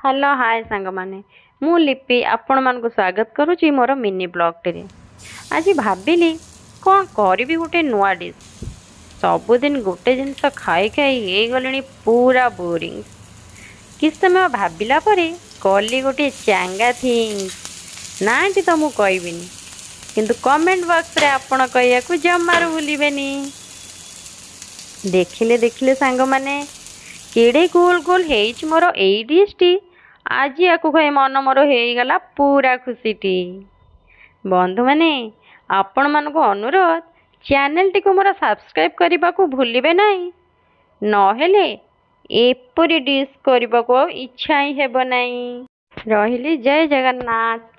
Hello hi सांग माने मु लिपि आपण मानक स्वागत करुच्ची मोर मिनी ब्लॉग टे। आज भाविली कौन करी गोटे नुआ डिश। सबुदिन गोटे जिनस खाई खाई हो गले पूरा बोरिंग। कि समय भाविला परे कली गोटे चांगा थिंग ना तो मु कहबिनी किंतु कमेंट बॉक्स रे आपण कहया को जमार भूलिबेनी। देखिले देखिले सांग माने केड़े गोल गोल हेच मोर एई डिशटी। आज याकू खाई मन मोर हेगला पूरा खुशीटी। बंधु माने आपण मानक अनुरोध चैनल टी को मोर सब्सक्राइब करने को भूलिबे नहीं, नहेले एपरी डिश करने को इच्छा ही हेब नहीं। रहिली जय जगन्नाथ।